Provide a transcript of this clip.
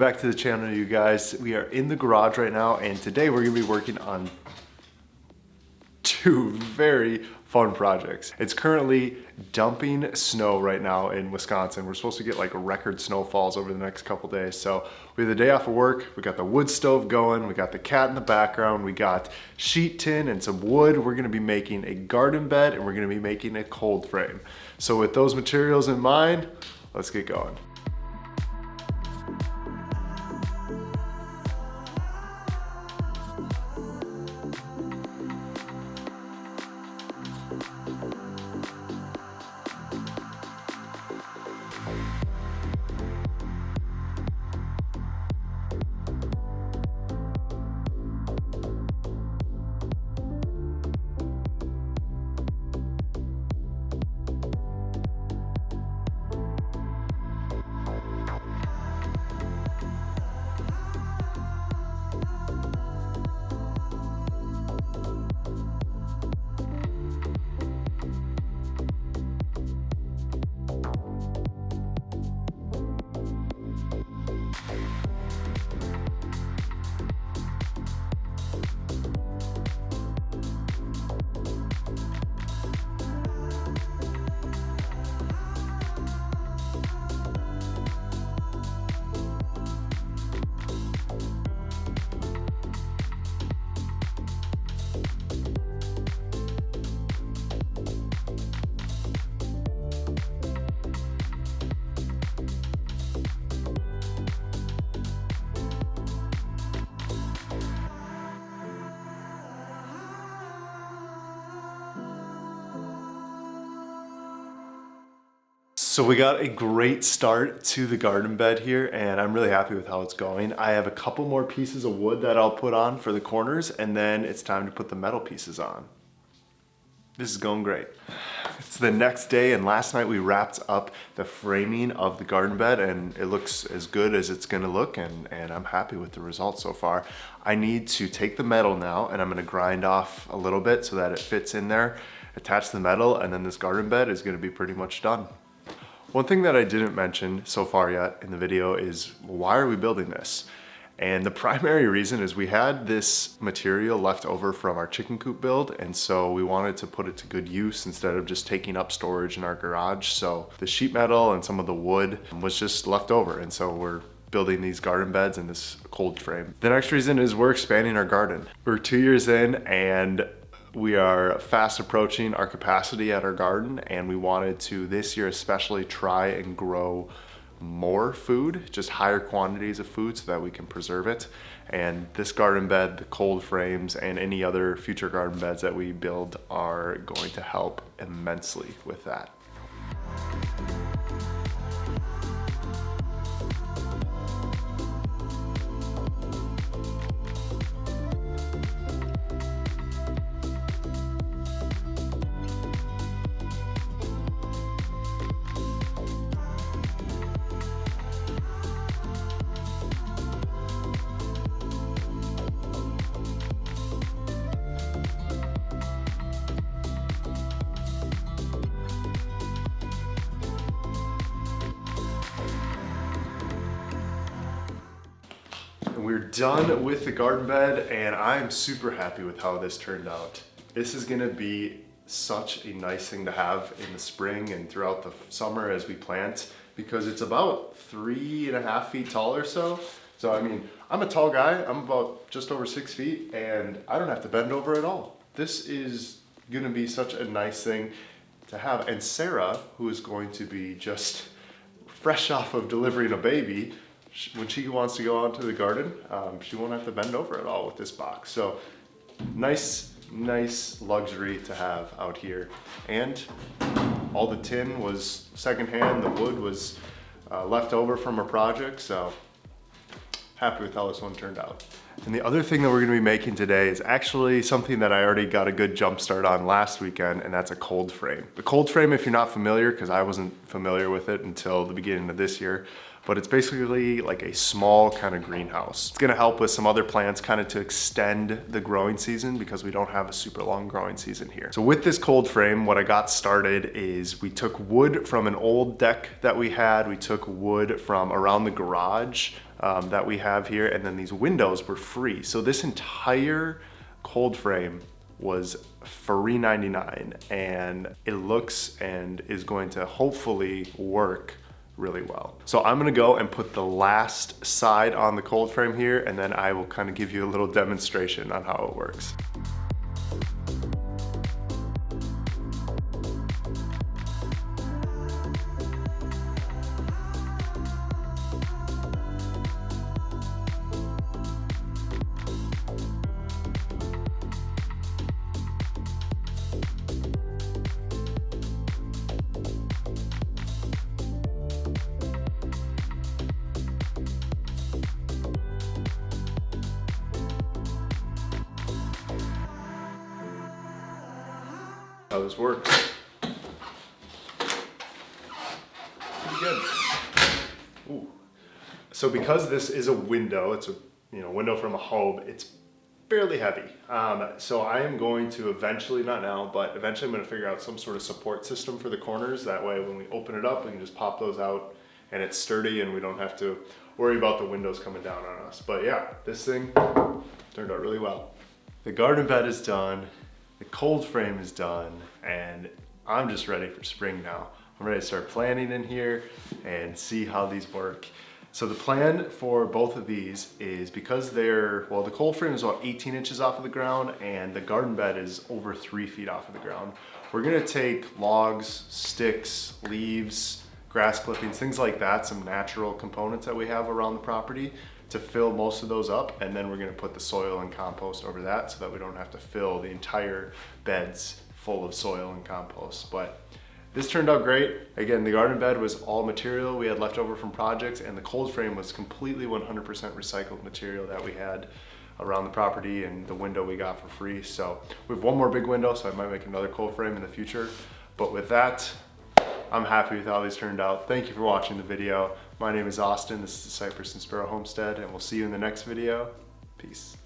back to the channel, you guys. We are in the garage right now, and today we're gonna be working on two very fun projects. It's currently dumping snow right now in Wisconsin. We're supposed to get like record snowfalls over the next couple days. So we have the day off of work, we got the wood stove going, we got the cat in the background, we got sheet tin and some wood. We're gonna be making a garden bed and we're gonna be making a cold frame. So with those materials in mind, let's get going. So we got a great start to the garden bed here, and I'm really happy with how it's going. I have a couple more pieces of wood that I'll put on for the corners, and then it's time to put the metal pieces on. This is going great. It's the next day, and last night we wrapped up the framing of the garden bed, and it looks as good as it's gonna look, and I'm happy with the results so far. I need to take the metal now, and I'm gonna grind off a little bit so that it fits in there, attach the metal, and then this garden bed is gonna be pretty much done. One thing that I didn't mention so far yet in the video is, why are we building this? And the primary reason is we had this material left over from our chicken coop build, and so we wanted to put it to good use instead of just taking up storage in our garage. So the sheet metal and some of the wood was just left over, and so we're building these garden beds in this cold frame. The next reason is we're expanding our garden. We're 2 years in, and we are fast approaching our capacity at our garden, and we wanted to this year especially try and grow more food, just higher quantities of food so that we can preserve it. And this garden bed, the cold frames, and any other future garden beds that we build are going to help immensely with that. We're done with the garden bed, and I'm super happy with how this turned out. This is gonna be such a nice thing to have in the spring and throughout the summer as we plant, because it's about 3.5 feet tall or so. So I mean, I'm a tall guy, I'm about just over 6 feet, and I don't have to bend over at all. This is gonna be such a nice thing to have. And Sarah, who is going to be just fresh off of delivering a baby, when she wants to go out to the garden, she won't have to bend over at all with this box. So nice luxury to have out here. And all the tin was secondhand, the wood was left over from a project, so happy with how this one turned out. And the other thing that we're gonna be making today is actually something that I already got a good jump start on last weekend, and that's a cold frame. The cold frame, if you're not familiar, because I wasn't familiar with it until the beginning of this year, but it's basically like a small kind of greenhouse. It's gonna help with some other plants kind of to extend the growing season because we don't have a super long growing season here. So with this cold frame, what I got started is we took wood from an old deck that we had. We took wood from around the garage that we have here, and then these windows were free. So this entire cold frame was $3.99, and it looks and is going to hopefully work really well. So I'm gonna go and put the last side on the cold frame here, and then I will kind of give you a little demonstration on how it works. How this works. Pretty good. Ooh. So because this is a window, it's a window from a home, it's fairly heavy. So I am going to eventually, not now, but eventually I'm going to figure out some sort of support system for the corners. That way when we open it up, we can just pop those out and it's sturdy and we don't have to worry about the windows coming down on us. But yeah, this thing turned out really well. The garden bed is done. The cold frame is done, and I'm just ready for spring now. I'm ready to start planting in here and see how these work. So the plan for both of these is, because the cold frame is about 18 inches off of the ground and the garden bed is over 3 feet off of the ground. We're gonna take logs, sticks, leaves, grass clippings, things like that, some natural components that we have around the property, to fill most of those up, and then we're gonna put the soil and compost over that so that we don't have to fill the entire beds full of soil and compost. But this turned out great. Again, the garden bed was all material we had left over from projects, and the cold frame was completely 100% recycled material that we had around the property, and the window we got for free. So we have one more big window, so I might make another cold frame in the future. But with that, I'm happy with how these turned out. Thank you for watching the video. My name is Austin. This is the Cypress and Sparrow Homestead, and we'll see you in the next video. Peace.